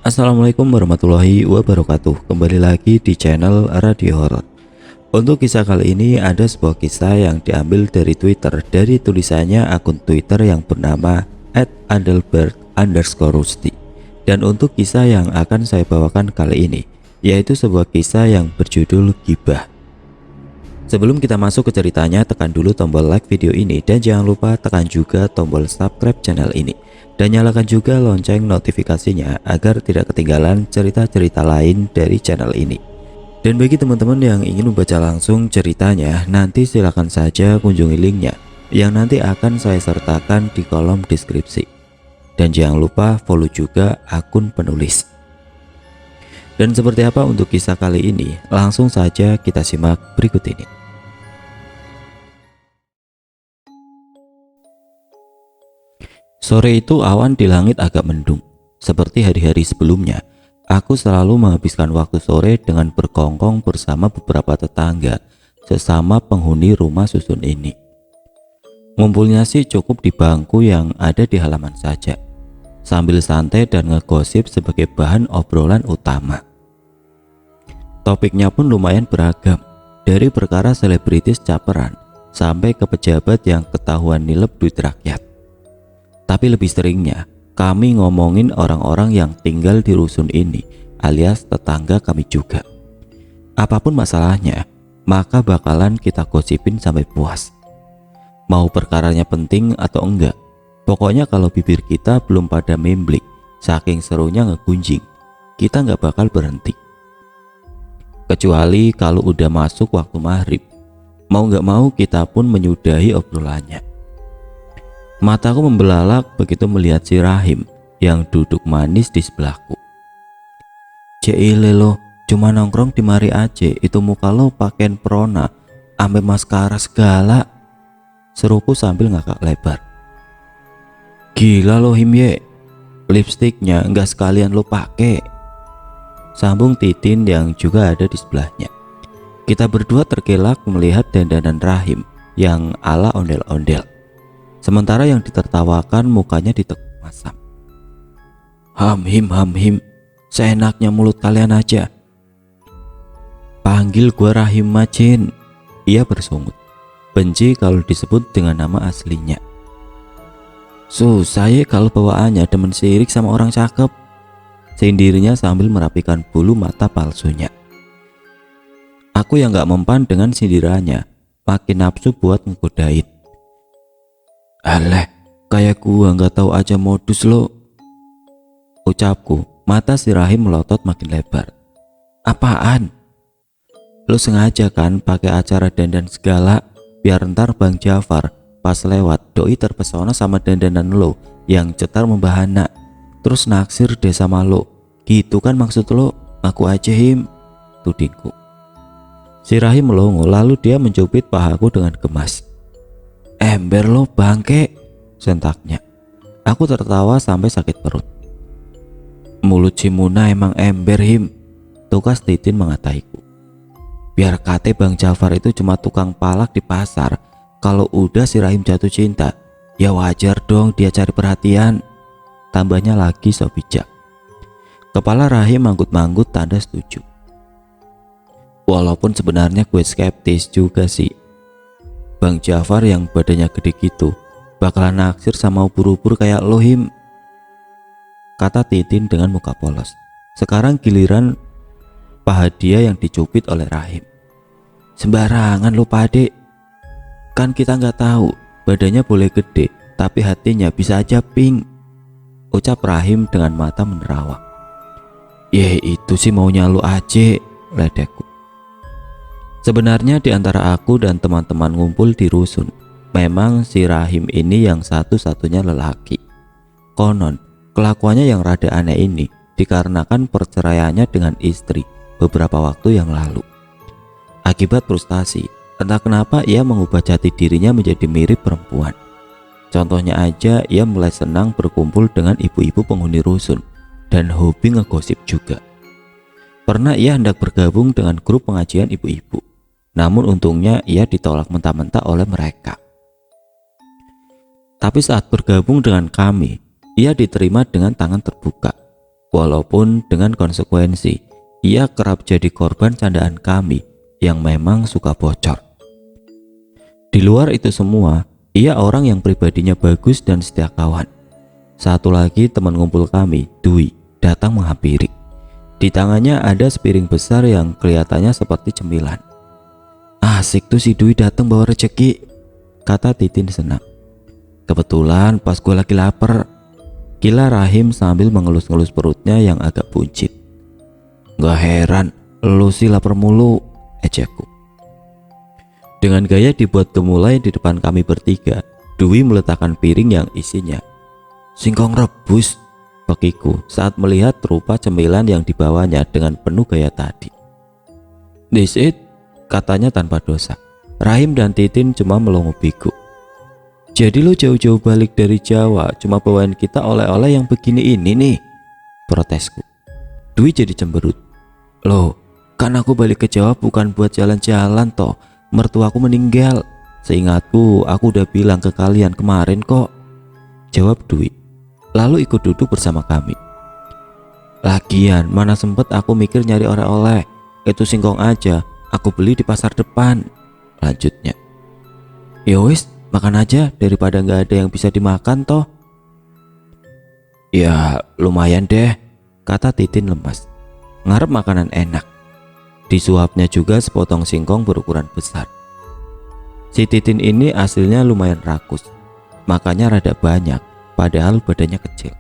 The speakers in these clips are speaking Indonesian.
Assalamualaikum warahmatullahi wabarakatuh. Kembali lagi di channel Radio Horor. Untuk kisah kali ini ada sebuah kisah yang diambil dari Twitter, dari tulisannya akun Twitter yang bernama @adelbert_rusty. Dan untuk kisah yang akan saya bawakan kali ini, yaitu sebuah kisah yang berjudul Gibah. Sebelum kita masuk ke ceritanya, tekan dulu tombol like video ini dan jangan lupa tekan juga tombol subscribe channel ini dan nyalakan juga lonceng notifikasinya agar tidak ketinggalan cerita-cerita lain dari channel ini. Dan bagi teman-teman yang ingin membaca langsung ceritanya, nanti silakan saja kunjungi linknya yang nanti akan saya sertakan di kolom deskripsi. Dan jangan lupa follow juga akun penulis. Dan seperti apa untuk kisah kali ini? Langsung saja kita simak berikut ini. Sore itu awan di langit agak mendung. Seperti hari-hari sebelumnya, aku selalu menghabiskan waktu sore dengan berkongkong bersama beberapa tetangga sesama penghuni rumah susun ini. Ngumpulnya sih cukup di bangku yang ada di halaman saja, sambil santai dan ngegosip sebagai bahan obrolan utama. Topiknya pun lumayan beragam, dari perkara selebritis caperan sampai ke pejabat yang ketahuan nilep duit rakyat. Tapi lebih seringnya kami ngomongin orang-orang yang tinggal di rusun ini alias tetangga kami juga. Apapun masalahnya, maka bakalan kita gosipin sampai puas. Mau perkaranya penting atau enggak, pokoknya kalau bibir kita belum pada memblik, saking serunya ngegunjing, kita nggak bakal berhenti. Kecuali kalau udah masuk waktu maghrib, mau nggak mau kita pun menyudahi obrolannya. Mataku membelalak begitu melihat si Rahim yang duduk manis di sebelahku. Cile lo, cuma nongkrong di mari aja, itu muka lo pakaian prona, ampe maskara segala, seruku sambil ngakak lebar. Gila lo Him ye, lipstiknya enggak sekalian lo pakai, sambung Titin yang juga ada di sebelahnya. Kita berdua terkelak melihat dandanan Rahim yang ala ondel-ondel. Sementara yang ditertawakan mukanya ditekuk masam. Ham him, seenaknya mulut kalian aja. Panggil gua Rahim Macin, ia bersungut. Benci kalau disebut dengan nama aslinya. Susah ya kalau bawaannya demen sirik sama orang cakep, sindirnya sambil merapikan bulu mata palsunya. Aku yang gak mempan dengan sindirannya, makin nafsu buat ngegodain. Aleh, kayak gua nggak tahu aja modus lo, ucapku. Mata si Rahim melotot makin lebar. Apaan? Lo sengaja kan pakai acara dandan segala biar ntar Bang Jafar pas lewat doi terpesona sama dandanan lo yang cetar membahana, terus naksir deh sama lo. Gitu kan maksud lo? Aku aja Him, tudingku. Si Rahim melongo lalu dia mencubit pahaku dengan gemas. Ember lo bangke, sentaknya. Aku tertawa sampai sakit perut. Mulut si Muna emang ember Him, tukas Titin mengataiku. Biar kate Bang Jafar itu cuma tukang palak di pasar, kalau udah si Rahim jatuh cinta, ya wajar dong dia cari perhatian, tambahnya lagi so bijak. Kepala Rahim manggut-manggut tanda setuju. Walaupun sebenarnya gue skeptis juga sih. Bang Jafar yang badannya gede gitu bakalan naksir sama ubur-ubur kayak lo Him, kata Titin dengan muka polos. Sekarang giliran paha dia yang dicubit oleh Rahim. Sembarangan lo pade, kan kita nggak tahu badannya boleh gede tapi hatinya bisa aja pink, ucap Rahim dengan mata menerawang. Ye itu sih maunya lo aja, ledekku. Sebenarnya di antara aku dan teman-teman ngumpul di rusun, memang si Rahim ini yang satu-satunya lelaki. Konon, kelakuannya yang rada aneh ini dikarenakan perceraiannya dengan istri beberapa waktu yang lalu. Akibat frustasi, entah kenapa ia mengubah jati dirinya menjadi mirip perempuan. Contohnya aja, ia mulai senang berkumpul dengan ibu-ibu penghuni rusun dan hobi ngegosip juga. Pernah ia hendak bergabung dengan grup pengajian ibu-ibu. Namun untungnya ia ditolak mentah-mentah oleh mereka. Tapi saat bergabung dengan kami, ia diterima dengan tangan terbuka. Walaupun dengan konsekuensi, ia kerap jadi korban candaan kami yang memang suka bocor. Di luar itu semua, ia orang yang pribadinya bagus dan setia kawan. Satu lagi teman ngumpul kami, Dwi, datang menghampiri. Di tangannya ada sepiring besar yang kelihatannya seperti cemilan. Asik tuh si Dwi datang bawa rezeki, kata Titin senang. Kebetulan pas gue lagi lapar, kila Rahim sambil mengelus-ngelus perutnya yang agak buncit. Gak heran, lu sih lapar mulu, ejekku. Dengan gaya dibuat gemulai di depan kami bertiga, Dwi meletakkan piring yang isinya singkong rebus, bagiku saat melihat rupa cemilan yang dibawanya dengan penuh gaya tadi. This it, katanya tanpa dosa. Rahim dan Titin cuma melongo bigu. Jadi lo jauh-jauh balik dari Jawa cuma bawain kita oleh-oleh yang begini ini nih, protesku. Dwi jadi cemberut. Loh, kan aku balik ke Jawa bukan buat jalan-jalan toh, mertuaku meninggal. Seingatku aku udah bilang ke kalian kemarin kok, jawab Dwi, lalu ikut duduk bersama kami. Lagian mana sempet aku mikir nyari oleh-oleh, itu singkong aja aku beli di pasar depan, lanjutnya. Yowis, makan aja daripada nggak ada yang bisa dimakan toh. Ya lumayan deh, kata Titin lemas. Ngarep makanan enak. Disuapnya juga sepotong singkong berukuran besar. Si Titin ini aslinya lumayan rakus, makanya rada banyak padahal badannya kecil.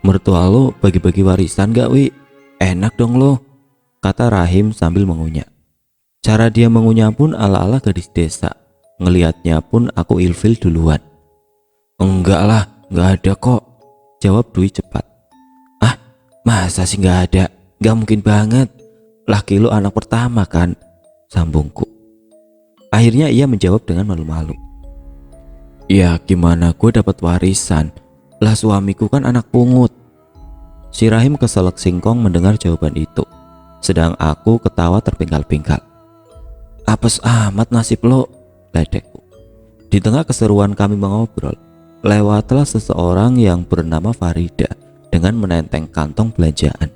Mertua lo bagi-bagi warisan gak Wi? Enak dong lo, kata Rahim sambil mengunyah. Cara dia mengunyah pun ala-ala gadis desa. Ngelihatnya pun aku ilfil duluan. Enggak lah, gak ada kok, jawab Dwi cepat. Ah, masa sih gak ada? Gak mungkin banget. Laki lu anak pertama kan, sambungku. Akhirnya ia menjawab dengan malu-malu. Ya gimana gue dapat warisan, lah suamiku kan anak pungut. Si Rahim keselak singkong mendengar jawaban itu, sedang aku ketawa terpingkal-pingkal. Apes amat nasib lo, ledekku. Di tengah keseruan kami mengobrol, lewatlah seseorang yang bernama Farida dengan menenteng kantong belanjaan.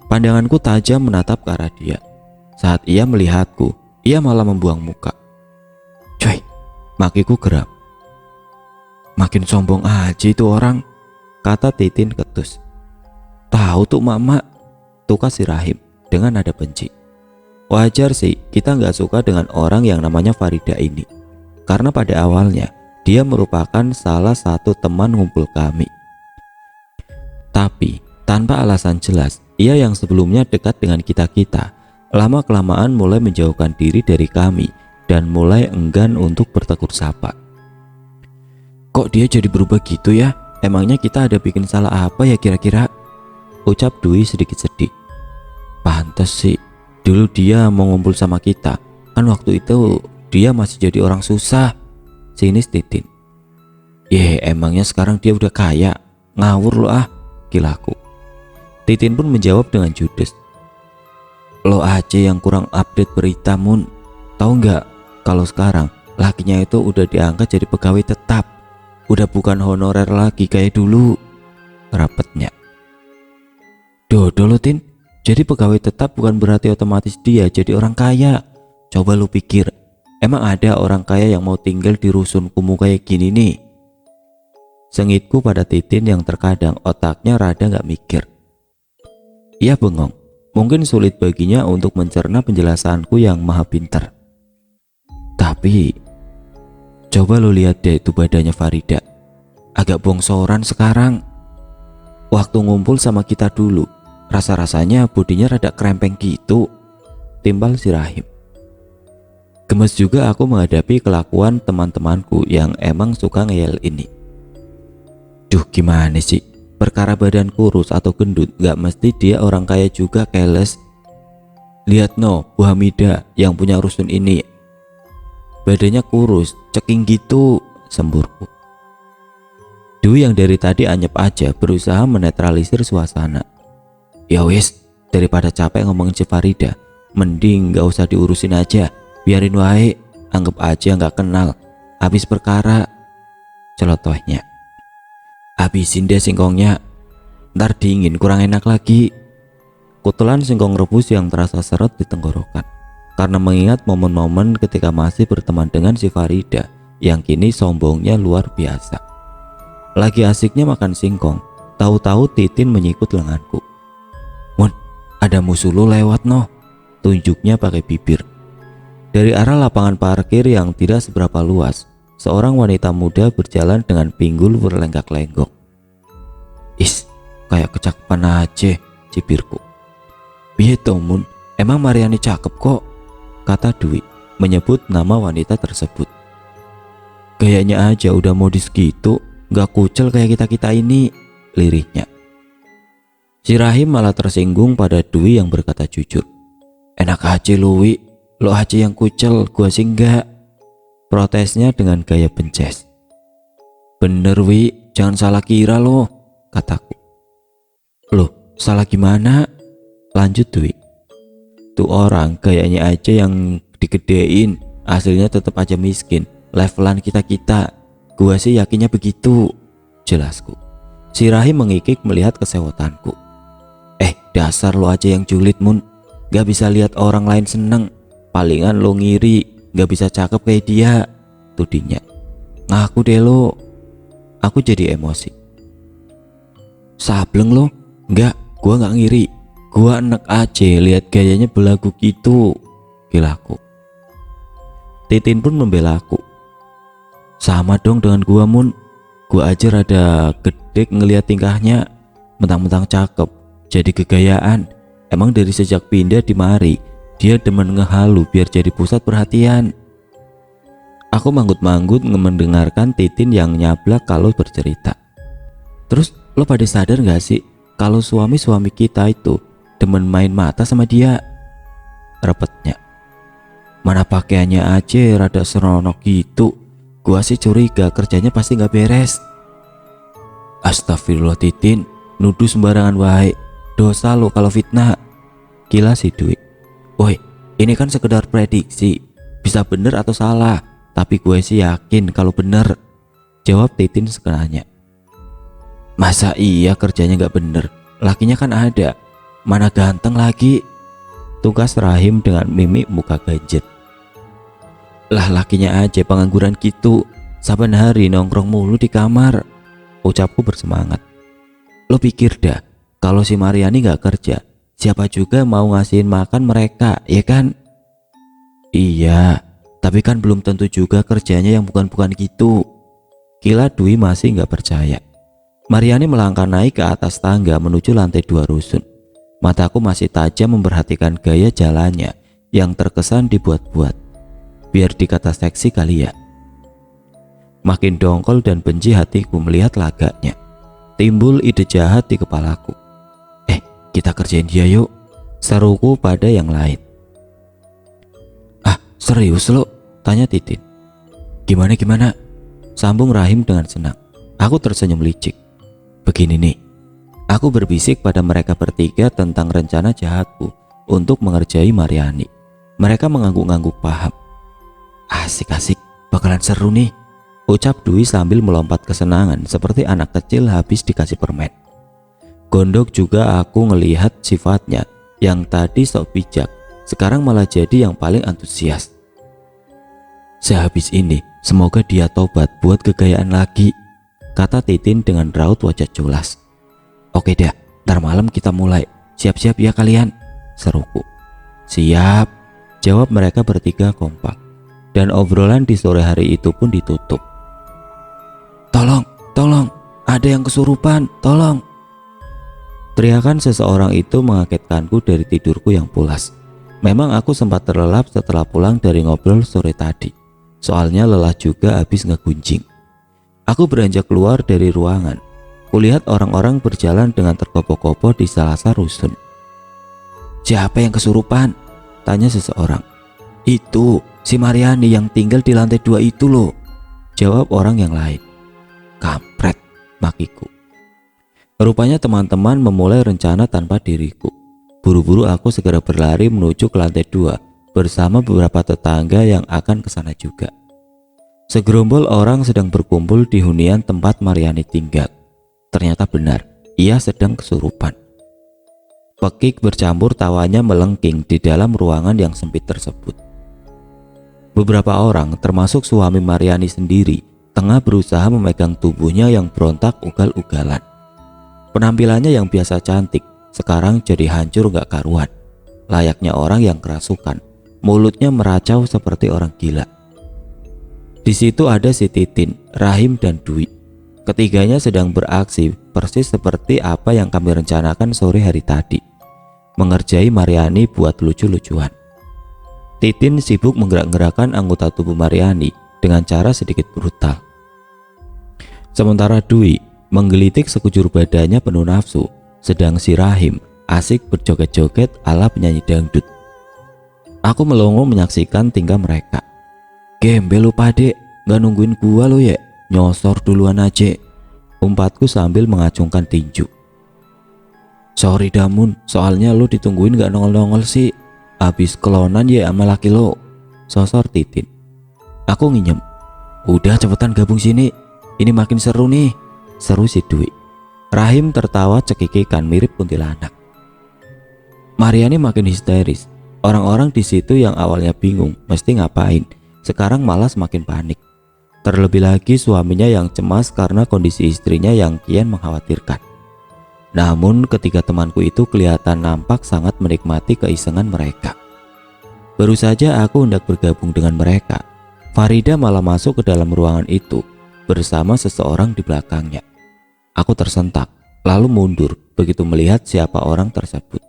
Pandanganku tajam menatap ke arah dia. Saat ia melihatku, ia malah membuang muka. Coy, makiku geram. Makin sombong aja itu orang, kata Titin ketus. Tahu tuh mama, tukar si Rahim dengan nada benci. Wajar sih kita nggak suka dengan orang yang namanya Farida ini, karena pada awalnya dia merupakan salah satu teman ngumpul kami. Tapi tanpa alasan jelas, ia yang sebelumnya dekat dengan kita-kita, lama-kelamaan mulai menjauhkan diri dari kami dan mulai enggan untuk bertegur sapa. Kok dia jadi berubah gitu ya? Emangnya kita ada bikin salah apa ya kira-kira? Ucap Dwi sedikit sedih. Pantes sih, dulu dia mau ngumpul sama kita, kan waktu itu dia masih jadi orang susah, sinis Titin. Emangnya sekarang dia udah kaya, ngawur lo ah, kilaku. Titin pun menjawab dengan judes. Lo aja yang kurang update berita Mun. Tahu nggak kalau sekarang lakinya itu udah diangkat jadi pegawai tetap, udah bukan honorer lagi kayak dulu, rapetnya. Dodo lo Tin, jadi pegawai tetap bukan berarti otomatis dia jadi orang kaya. Coba lu pikir, emang ada orang kaya yang mau tinggal di rusun kumuh kayak gini nih? Sengitku pada Titin yang terkadang otaknya rada nggak mikir. Ia bengong, mungkin sulit baginya untuk mencerna penjelasanku yang maha pintar. Tapi coba lo lihat deh itu badannya Farida, agak bongsoran sekarang. Waktu ngumpul sama kita dulu, rasa-rasanya bodinya rada krempeng gitu, timbal si Rahim. Gemes juga aku menghadapi kelakuan teman-temanku yang emang suka ngeyel ini. Duh gimana sih, perkara badan kurus atau gendut gak mesti dia orang kaya juga keles. Lihat no, Bu Hamida yang punya rusun ini, badannya kurus, ceking gitu, semburku. Dwi yang dari tadi anyep aja berusaha menetralisir suasana. Ya wis, daripada capek ngomongin si Farida, mending gak usah diurusin aja, biarin wae, anggap aja gak kenal, habis perkara, celotohnya. Habisin deh singkongnya, ntar dingin kurang enak lagi. Kutelan singkong rebus yang terasa seret di tenggorokan karena mengingat momen-momen ketika masih berteman dengan si Farida yang kini sombongnya luar biasa. Lagi asiknya makan singkong, tahu-tahu Titin menyikut lenganku. Mun, ada musuh lu lewat noh, tunjuknya pakai bibir. Dari arah lapangan parkir yang tidak seberapa luas, seorang wanita muda berjalan dengan pinggul berlenggak-lenggok. Is, kayak kecakepan aja, cibirku. Piye to Mun, emang Mariani cakep kok, kata Dwi menyebut nama wanita tersebut. Gayanya aja udah modis gitu, gak kucel kayak kita-kita ini, lirihnya. Si Rahim malah tersinggung pada Dwi yang berkata jujur. Enak aja lu Wi, lo aja yang kucel, gua sih enggak, protesnya dengan gaya bences. Bener Wi, jangan salah kira lo, kataku. Loh, salah gimana? Lanjut Dwi. Tuh orang gayanya aja yang digedein, hasilnya tetap aja miskin, levelan kita-kita. Gua sih yakinnya begitu, jelasku. Si Rahim mengikik melihat kesewatanku. Dasar lo aja yang julid Mun, gak bisa lihat orang lain seneng, palingan lo ngiri, gak bisa cakep kayak dia, tudingnya. Ngaku deh lo. Aku jadi emosi. Sableng lo, enggak, gua gak ngiri, gua enek aja lihat gayanya belagu gitu, gilaku. Titin pun membela aku. Sama dong dengan gua Mun, gua aja rada gede ngelihat tingkahnya, mentang-mentang cakep jadi kegayaan. Emang dari sejak pindah di mari dia demen ngehalu biar jadi pusat perhatian. Aku manggut-manggut mendengarkan Titin yang nyablak kalau bercerita. Terus lo pada sadar gak sih kalau suami-suami kita itu demen main mata sama dia, repetnya. Mana pakaiannya aja rada seronok gitu, gua sih curiga kerjanya pasti gak beres. Astagfirullah Titin, nuduh sembarangan wae, dosa lo kalau fitnah, gila si Dwi. Woi, ini kan sekedar prediksi, bisa bener atau salah, tapi gue sih yakin kalau bener, jawab Titin sekenanya. Masa iya kerjanya gak bener, lakinya kan ada, mana ganteng lagi, tugas Rahim dengan mimik muka ganjet. Lah lakinya aja pengangguran gitu, saban hari nongkrong mulu di kamar, ucapku bersemangat. Lo pikir dah, kalau si Mariani gak kerja, siapa juga mau ngasihin makan mereka, ya kan? Iya, tapi kan belum tentu juga kerjanya yang bukan-bukan gitu. Gila Dwi masih gak percaya. Mariani melangkah naik ke atas tangga menuju lantai 2 rusun. Mataku masih tajam memperhatikan gaya jalannya yang terkesan dibuat-buat. Biar dikata seksi kali ya. Makin dongkol dan benci hatiku melihat lagaknya. Timbul ide jahat di kepalaku. Kita kerjain dia yuk, seruku pada yang lain. Ah serius lo? Tanya Titin. Gimana? Sambung Rahim dengan senang. Aku tersenyum licik. Begini nih, aku berbisik pada mereka bertiga tentang rencana jahatku untuk mengerjai Mariani. Mereka mengangguk-angguk paham. Asik-asik, bakalan seru nih, ucap Dwi sambil melompat kesenangan seperti anak kecil habis dikasih permen. Gondok juga aku ngelihat sifatnya yang tadi sok bijak, sekarang malah jadi yang paling antusias. Sehabis ini semoga dia tobat buat kegayaan lagi, kata Titin dengan raut wajah culas. Oke dah, ntar malam kita mulai, siap-siap ya kalian, seruku. Siap, jawab mereka bertiga kompak. Dan obrolan di sore hari itu pun ditutup. Tolong, ada yang kesurupan, tolong. Teriakan seseorang itu mengagetkanku dari tidurku yang pulas. Memang aku sempat terlelap setelah pulang dari ngobrol sore tadi. Soalnya lelah juga habis ngegunjing. Aku beranjak keluar dari ruangan. Kulihat orang-orang berjalan dengan terkopoh-kopoh di salah satu rusun. Siapa yang kesurupan? Tanya seseorang. Itu si Mariani yang tinggal di lantai 2 itu loh, jawab orang yang lain. Kampret, makiku. Rupanya teman-teman memulai rencana tanpa diriku. Buru-buru aku segera berlari menuju ke lantai 2 bersama beberapa tetangga yang akan ke sana juga. Segerombol orang sedang berkumpul di hunian tempat Mariani tinggal. Ternyata benar, ia sedang kesurupan. Pekik bercampur tawanya melengking di dalam ruangan yang sempit tersebut. Beberapa orang, termasuk suami Mariani sendiri, tengah berusaha memegang tubuhnya yang berontak ugal-ugalan. Penampilannya yang biasa cantik, sekarang jadi hancur gak karuan. Layaknya orang yang kerasukan, mulutnya meracau seperti orang gila. Di situ ada si Titin, Rahim, dan Dwi. Ketiganya sedang beraksi persis seperti apa yang kami rencanakan sore hari tadi, mengerjai Mariani buat lucu-lucuan. Titin sibuk menggerak-gerakkan anggota tubuh Mariani dengan cara sedikit brutal. Sementara Dwi menggelitik sekujur badannya penuh nafsu, sedang si Rahim asik berjoget-joget ala penyanyi dangdut. Aku melongo menyaksikan tingkah mereka. Gembel lu pade, gak nungguin gua lo ya, nyosor duluan aja, umpatku sambil mengacungkan tinju. Sorry Damun, soalnya lo ditungguin gak nongol-nongol sih, abis kelonan ya sama laki lo, sosor Titin. Aku nginyem, udah cepetan gabung sini, ini makin seru nih, seru si Dwi. Rahim tertawa cekikikan mirip kuntilanak. Mariani makin histeris. Orang-orang di situ yang awalnya bingung mesti ngapain, sekarang malah semakin panik. Terlebih lagi suaminya yang cemas karena kondisi istrinya yang kian mengkhawatirkan. Namun ketiga temanku itu kelihatan nampak sangat menikmati keisengan mereka. Baru saja aku hendak bergabung dengan mereka, Farida malah masuk ke dalam ruangan itu bersama seseorang di belakangnya. Aku tersentak, lalu mundur begitu melihat siapa orang tersebut.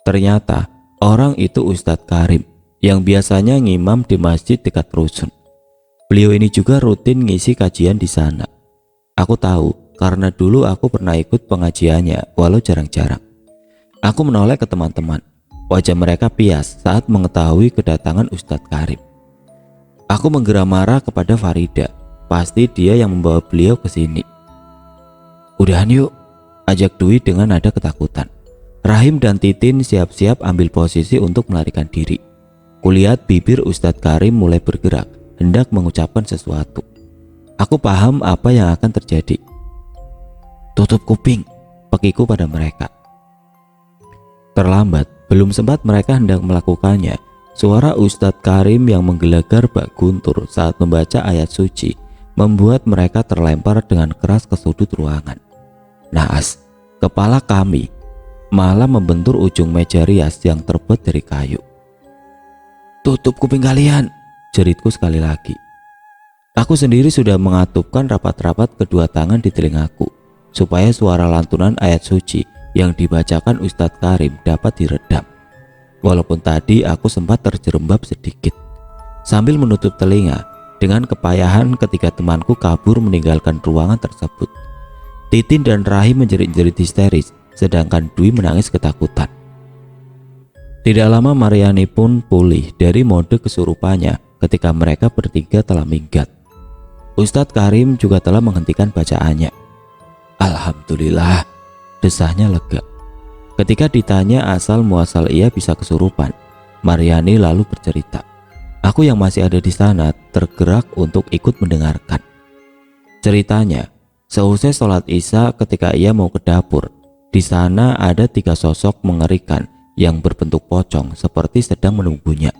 Ternyata orang itu Ustadz Karim yang biasanya ngimam di masjid dekat rusun. Beliau ini juga rutin ngisi kajian di sana. Aku tahu karena dulu aku pernah ikut pengajiannya walau jarang-jarang. Aku menoleh ke teman-teman. Wajah mereka pias saat mengetahui kedatangan Ustadz Karim. Aku menggeram marah kepada Farida. Pasti dia yang membawa beliau ke sini. Udahan yuk, ajak Dwi dengan nada ketakutan. Rahim dan Titin siap-siap ambil posisi untuk melarikan diri. Kulihat bibir Ustadz Karim mulai bergerak, hendak mengucapkan sesuatu. Aku paham apa yang akan terjadi. Tutup kuping, pekiku pada mereka. Terlambat, belum sempat mereka hendak melakukannya, suara Ustadz Karim yang menggelegar bak guntur saat membaca ayat suci membuat mereka terlempar dengan keras ke sudut ruangan. Naas, kepala kami malah membentur ujung meja rias yang terbuat dari kayu. Tutup kuping kalian, jeritku sekali lagi. Aku sendiri sudah mengatupkan rapat-rapat kedua tangan di telingaku supaya suara lantunan ayat suci yang dibacakan Ustadz Karim dapat diredam. Walaupun tadi aku sempat terjerembab sedikit. Sambil menutup telinga dengan kepayahan ketika temanku kabur meninggalkan ruangan tersebut. Titin dan Rahim menjerit-jerit histeris, sedangkan Dwi menangis ketakutan. Tidak lama Mariani pun pulih dari mode kesurupannya ketika mereka bertiga telah minggat. Ustadz Karim juga telah menghentikan bacaannya. Alhamdulillah, desahnya lega. Ketika ditanya asal muasal ia bisa kesurupan, Mariani lalu bercerita. Aku yang masih ada di sana tergerak untuk ikut mendengarkan. Ceritanya, seusai sholat Isya ketika ia mau ke dapur, di sana ada 3 sosok mengerikan yang berbentuk pocong seperti sedang menunggunya.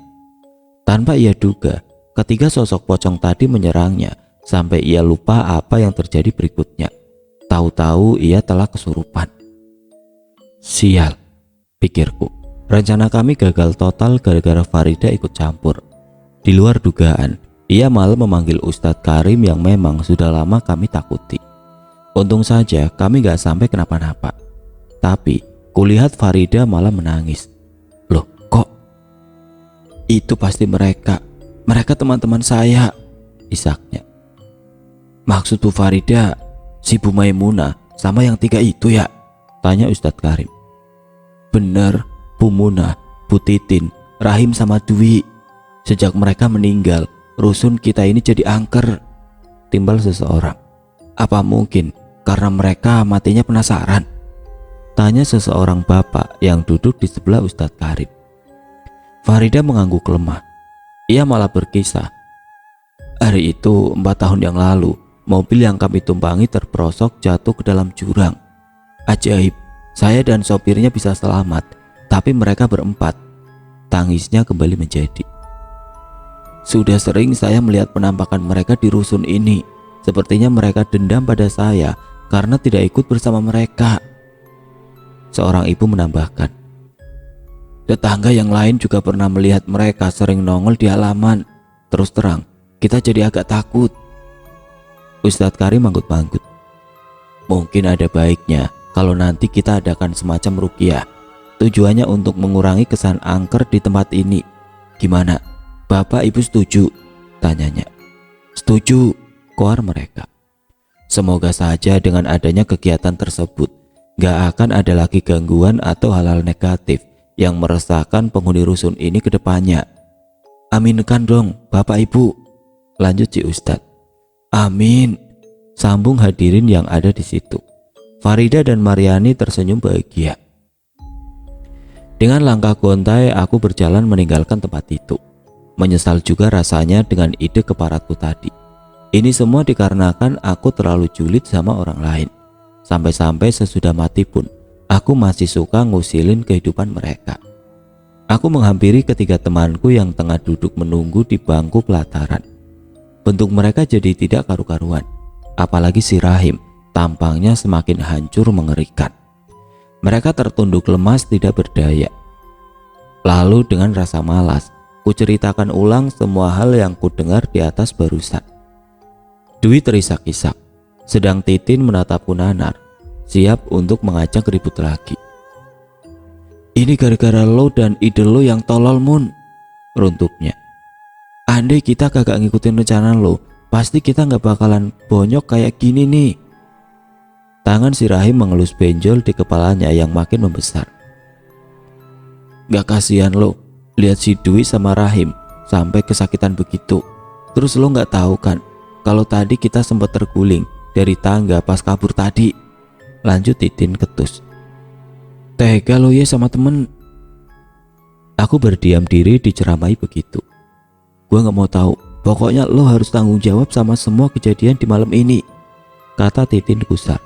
Tanpa ia duga, ketiga sosok pocong tadi menyerangnya sampai ia lupa apa yang terjadi berikutnya. Tahu-tahu ia telah kesurupan. Sial, pikirku. Rencana kami gagal total gara-gara Farida ikut campur. Di luar dugaan, ia malah memanggil Ustadz Karim yang memang sudah lama kami takuti. Untung saja kami gak sampai kenapa-napa. Tapi kulihat Farida malah menangis. Loh kok? Itu pasti mereka teman-teman saya, isaknya. Maksud Bu Farida, si Bu Maimunah sama yang 3 itu ya? Tanya Ustadz Karim. Bener, Bu Munah, Bu Titin, Rahim sama Dwi. Sejak mereka meninggal, rusun kita ini jadi angker, timbal seseorang. Apa mungkin karena mereka matinya penasaran? Tanya seseorang bapak yang duduk di sebelah Ustadz Karim. Farida mengangguk lemah. Ia malah berkisah. Hari itu 4 tahun yang lalu, mobil yang kami tumpangi terperosok jatuh ke dalam jurang. Ajaib, saya dan sopirnya bisa selamat, tapi mereka berempat. Tangisnya kembali menjadi. Sudah sering saya melihat penampakan mereka di rusun ini. Sepertinya mereka dendam pada saya karena tidak ikut bersama mereka. Seorang ibu menambahkan, tetangga yang lain juga pernah melihat mereka sering nongol di halaman. Terus terang, kita jadi agak takut. Ustadz Karim manggut-manggut. Mungkin ada baiknya kalau nanti kita adakan semacam ruqyah. Tujuannya untuk mengurangi kesan angker di tempat ini. Gimana? Bapak Ibu setuju? Tanyanya. Setuju, koar mereka. Semoga saja dengan adanya kegiatan tersebut gak akan ada lagi gangguan atau hal-hal negatif yang meresahkan penghuni rusun ini ke depannya. Aminkan dong Bapak Ibu, lanjut si Ustadz. Amin, sambung hadirin yang ada di situ. Farida dan Mariani tersenyum bahagia. Dengan langkah gontai aku berjalan meninggalkan tempat itu. Menyesal juga rasanya dengan ide keparatku tadi. Ini semua dikarenakan aku terlalu julid sama orang lain. Sampai-sampai sesudah mati pun aku masih suka ngusilin kehidupan mereka. Aku menghampiri ketiga temanku yang tengah duduk menunggu di bangku pelataran. Bentuk mereka jadi tidak karu-karuan. Apalagi si Rahim, tampangnya semakin hancur mengerikan. Mereka tertunduk lemas tidak berdaya. Lalu dengan rasa malas, ku ceritakan ulang semua hal yang ku dengar di atas barusan. Dwi terisak-isak, sedang Titin menatapku nanar, siap untuk mengajak ribut lagi. Ini gara-gara lo dan ide lo yang tolol, Mun, runtuknya. Andai kita kagak ngikutin rencana lo, pasti kita gak bakalan bonyok kayak gini nih. Tangan si Rahim mengelus benjol di kepalanya yang makin membesar. Gak kasihan lo, lihat si Dwi sama Rahim sampai kesakitan begitu. Terus lo gak tahu kan kalau tadi kita sempat terguling dari tangga pas kabur tadi, lanjut Titin ketus. Tega lo ya sama temen. Aku berdiam diri diceramai begitu. Gua gak mau tahu, pokoknya lo harus tanggung jawab sama semua kejadian di malam ini, kata Titin gusar.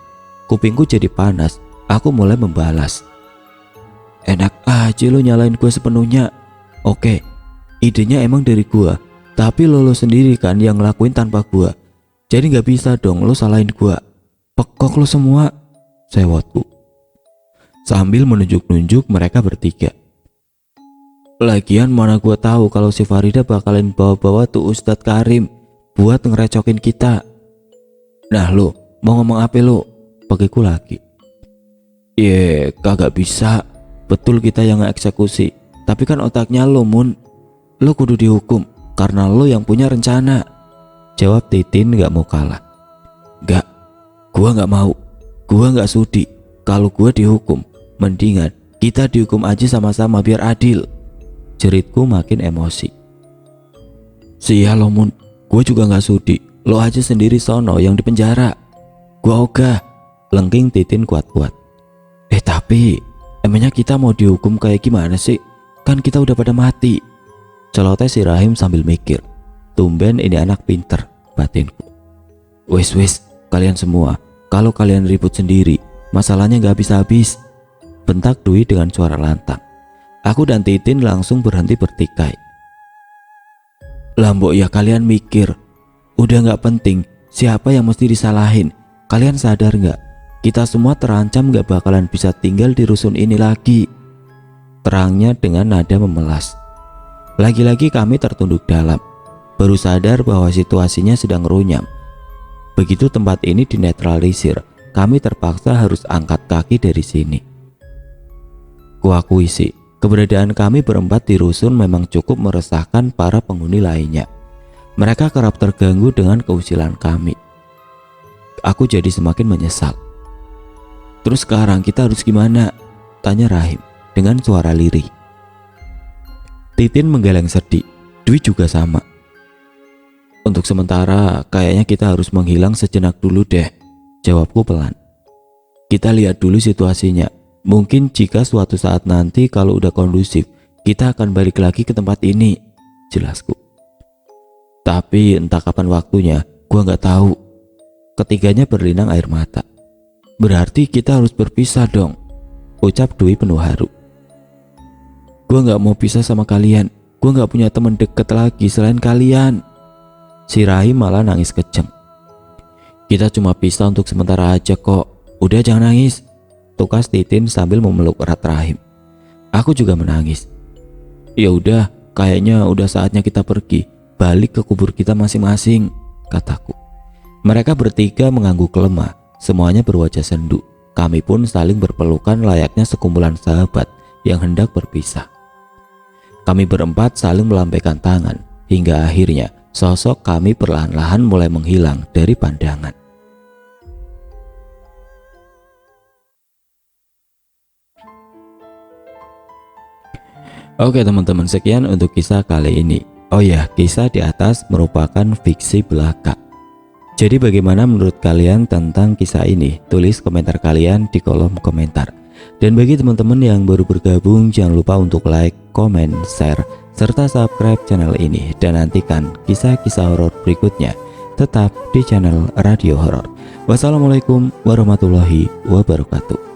Kupingku jadi panas, aku mulai membalas. Enak aja lo nyalain gue sepenuhnya. Oke, idenya emang dari gue, tapi lo sendiri kan yang ngelakuin tanpa gue. Jadi gak bisa dong lo salahin gue. Pekok lo semua, sewotku. Sambil menunjuk-nunjuk mereka bertiga. Lagian mana gue tahu kalau si Farida bakalan bawa-bawa tuh Ustadz Karim buat ngerecokin kita. Nah lo, mau ngomong apa lo? Pagiku lagi. Kagak bisa. Betul kita yang eksekusi, tapi kan otaknya lo, Mun. Lo kudu dihukum karena lo yang punya rencana, jawab Titin gak mau kalah. Gak, gua gak mau. Gua gak sudi. Kalau gua dihukum, mendingan kita dihukum aja sama-sama biar adil, jeritku makin emosi. Sial lo, Mun, gue juga gak sudi. Lo aja sendiri sono yang dipenjara. Gua ogah, lengking Titin kuat-kuat. Tapi emangnya kita mau dihukum kayak gimana sih? Kan kita udah pada mati, celoteh si Rahim sambil mikir. Tumben ini anak pinter, batinku. Wes, kalian semua, kalau kalian ribut sendiri, masalahnya gak habis-habis, bentak Dwi dengan suara lantang. Aku dan Titin langsung berhenti bertikai. Lambok ya kalian mikir, udah gak penting siapa yang mesti disalahin. Kalian sadar gak? Kita semua terancam gak bakalan bisa tinggal di rusun ini lagi, terangnya dengan nada memelas. Lagi-lagi kami tertunduk dalam, baru sadar bahwa situasinya sedang runyam. Begitu tempat ini dinetralisir, kami terpaksa harus angkat kaki dari sini. Kuakui sih, keberadaan kami berempat di rusun memang cukup meresahkan para penghuni lainnya. Mereka kerap terganggu dengan keusilan kami. Aku jadi semakin menyesal. Terus sekarang kita harus gimana? Tanya Rahim dengan suara lirih. Titin menggeleng sedih, Dwi juga sama. Untuk sementara kayaknya kita harus menghilang sejenak dulu deh, jawabku pelan. Kita lihat dulu situasinya. Mungkin jika suatu saat nanti kalau udah kondusif, kita akan balik lagi ke tempat ini, jelasku. Tapi entah kapan waktunya, gua nggak tahu. Ketiganya berlinang air mata. "Berarti kita harus berpisah dong," ucap Dwi penuh haru. "Gue gak mau pisah sama kalian. Gue gak punya teman deket lagi selain kalian." Si Rahim malah nangis kenceng. "Kita cuma pisah untuk sementara aja kok. Udah jangan nangis," tukas Titin sambil memeluk erat Rahim. Aku juga menangis. "Ya udah, kayaknya udah saatnya kita pergi, balik ke kubur kita masing-masing," kataku. Mereka bertiga mengangguk lemah, semuanya berwajah sendu. Kami pun saling berpelukan layaknya sekumpulan sahabat yang hendak berpisah. Kami berempat saling melambaikan tangan, hingga akhirnya sosok kami perlahan-lahan mulai menghilang dari pandangan. Oke teman-teman, sekian untuk kisah kali ini. Oh ya, kisah di atas merupakan fiksi belaka. Jadi bagaimana menurut kalian tentang kisah ini? Tulis komentar kalian di kolom komentar. Dan bagi teman-teman yang baru bergabung, jangan lupa untuk like, komen, share, serta subscribe channel ini. Dan nantikan kisah-kisah horor berikutnya tetap di channel Radio Horor. Wassalamualaikum warahmatullahi wabarakatuh.